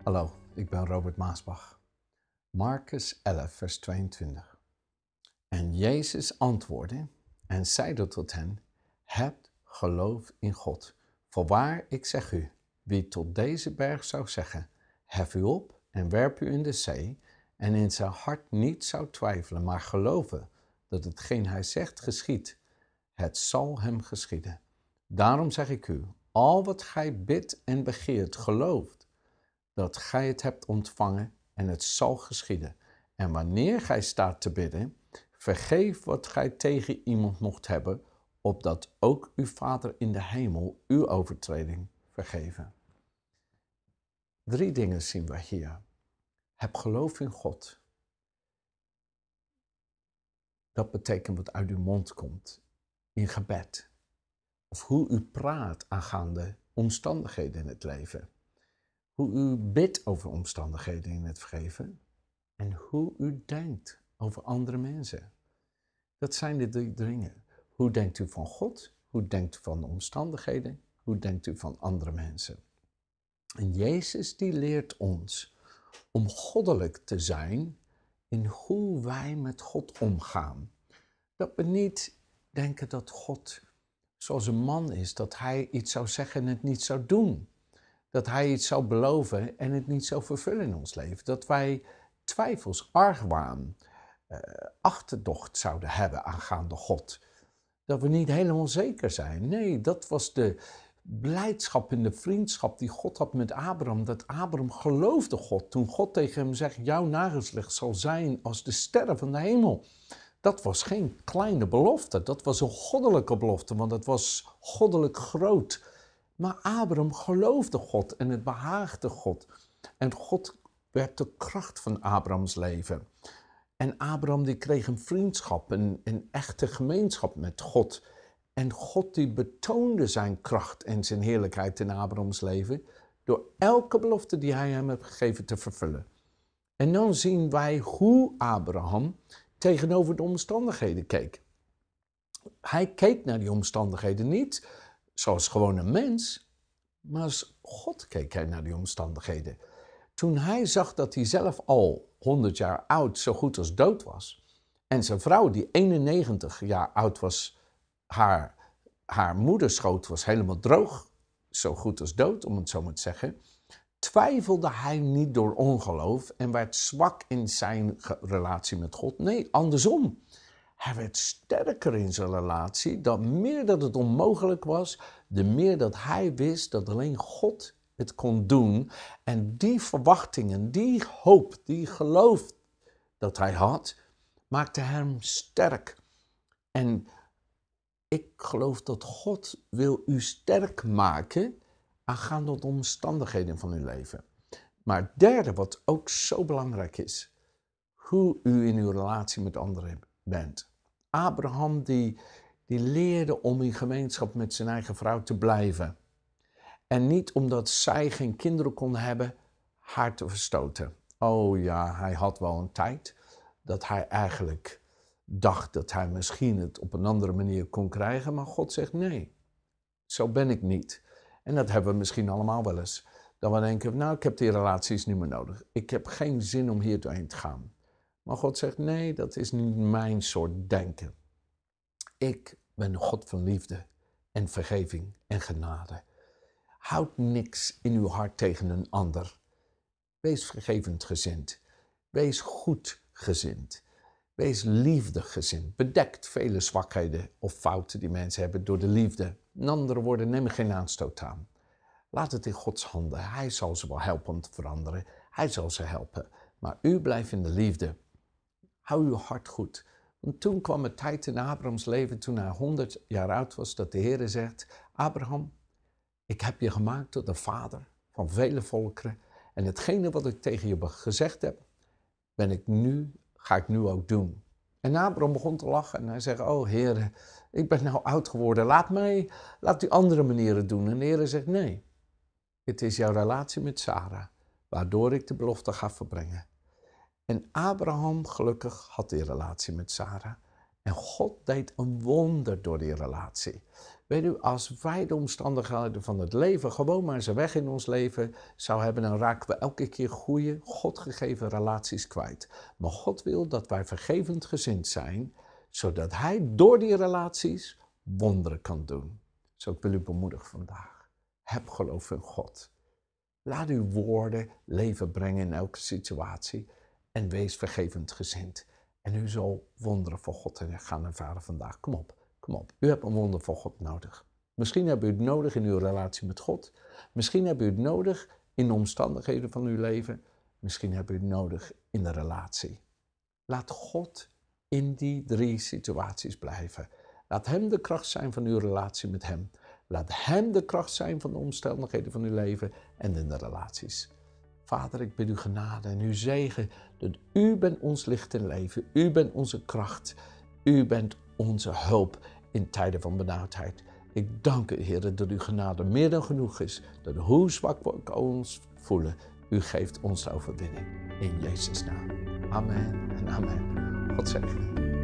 Hallo, ik ben Robert Maasbach. Marcus 11, vers 22. En Jezus antwoordde en zeide tot hen: hebt geloof in God. Voorwaar, ik zeg u, wie tot deze berg zou zeggen: hef u op en werp u in de zee, en in zijn hart niet zou twijfelen, maar geloven dat hetgeen hij zegt geschiedt, het zal hem geschieden. Daarom zeg ik u, al wat gij bidt en begeert, gelooft dat gij het hebt ontvangen en het zal geschieden. En wanneer gij staat te bidden, vergeef wat gij tegen iemand mocht hebben, opdat ook uw Vader in de hemel uw overtreding vergeven. 3 dingen zien we hier. Heb geloof in God. Dat betekent wat uit uw mond komt, in gebed. Of hoe u praat aangaande omstandigheden in het leven. Hoe u bidt over omstandigheden in het vergeven. En hoe u denkt over andere mensen. Dat zijn de 3 dingen. Hoe denkt u van God? Hoe denkt u van de omstandigheden? Hoe denkt u van andere mensen? En Jezus die leert ons om goddelijk te zijn in hoe wij met God omgaan. Dat we niet denken dat God zoals een man is, dat hij iets zou zeggen en het niet zou doen. Dat hij iets zou beloven en het niet zou vervullen in ons leven. Dat wij twijfels, argwaan, achterdocht zouden hebben aangaande God. Dat we niet helemaal zeker zijn. Nee, dat was de blijdschap en de vriendschap die God had met Abraham. Dat Abraham geloofde God toen God tegen hem zegt: jouw nageslacht zal zijn als de sterren van de hemel. Dat was geen kleine belofte, dat was een goddelijke belofte, want het was goddelijk groot. Maar Abraham geloofde God en het behaagde God. En God werd de kracht van Abrahams leven. En Abraham die kreeg een vriendschap, een echte gemeenschap met God. En God die betoonde zijn kracht en zijn heerlijkheid in Abrahams leven door elke belofte die hij hem heeft gegeven te vervullen. En dan zien wij hoe Abraham tegenover de omstandigheden keek. Hij keek naar die omstandigheden niet zoals gewoon een mens, maar als God keek hij naar die omstandigheden. Toen hij zag dat hij zelf al 100 jaar oud zo goed als dood was, en zijn vrouw die 91 jaar oud was, haar moederschoot was helemaal droog, zo goed als dood om het zo maar te zeggen, twijfelde hij niet door ongeloof en werd zwak in zijn relatie met God. Nee, andersom. Hij werd sterker in zijn relatie, dat meer dat het onmogelijk was, de meer dat hij wist dat alleen God het kon doen. En die verwachtingen, die hoop, die geloof dat hij had, maakte hem sterk. En ik geloof dat God wil u sterk maken aangaande de omstandigheden van uw leven. Maar het derde, wat ook zo belangrijk is, hoe u in uw relatie met anderen bent. Abraham die leerde om in gemeenschap met zijn eigen vrouw te blijven. En niet omdat zij geen kinderen kon hebben, haar te verstoten. Oh ja, hij had wel een tijd dat hij eigenlijk dacht dat hij misschien het op een andere manier kon krijgen. Maar God zegt nee, zo ben ik niet. En dat hebben we misschien allemaal wel eens. Dat we denken, nou ik heb die relaties niet meer nodig. Ik heb geen zin om hier doorheen te gaan. Maar God zegt nee, dat is niet mijn soort denken. Ik ben een God van liefde en vergeving en genade. Houd niks in uw hart tegen een ander. Wees vergevendgezind. Wees goedgezind. Wees liefdegezind. Bedekt vele zwakheden of fouten die mensen hebben door de liefde. In andere woorden, neem er geen aanstoot aan. Laat het in Gods handen. Hij zal ze wel helpen om te veranderen. Hij zal ze helpen. Maar u blijft in de liefde. Hou uw hart goed. Want toen kwam een tijd in Abrahams leven, toen hij 100 jaar oud was, dat de Heer zegt: Abraham, ik heb je gemaakt tot de vader van vele volkeren. En hetgene wat ik tegen je gezegd heb, ga ik nu ook doen. En Abraham begon te lachen en hij zegt: oh Heer, ik ben nou oud geworden. Laat die andere manieren doen. En de Heer zegt: nee, het is jouw relatie met Sarah, waardoor ik de belofte ga verbrengen. En Abraham gelukkig had die relatie met Sarah. En God deed een wonder door die relatie. Weet u, als wij de omstandigheden van het leven gewoon maar zijn weg in ons leven zou hebben, dan raken we elke keer goede, God gegeven relaties kwijt. Maar God wil dat wij vergevend gezind zijn, zodat Hij door die relaties wonderen kan doen. Zo ik wil u bemoedigen vandaag. Heb geloof in God. Laat uw woorden leven brengen in elke situatie en wees vergevend gezind. En u zal wonderen voor God gaan ervaren vandaag. Kom op, kom op. U hebt een wonder voor God nodig. Misschien hebt u het nodig in uw relatie met God. Misschien hebt u het nodig in de omstandigheden van uw leven. Misschien hebt u het nodig in de relatie. Laat God in die 3 situaties blijven. Laat Hem de kracht zijn van uw relatie met Hem. Laat Hem de kracht zijn van de omstandigheden van uw leven en in de relaties. Vader, ik bid u genade en uw zegen, dat u bent ons licht in leven. U bent onze kracht. U bent onze hulp in tijden van benauwdheid. Ik dank u, Heer, dat uw genade meer dan genoeg is. Dat hoe zwak we ook ons voelen, u geeft ons de overwinning. In Jezus' naam. Amen en amen. God zegen.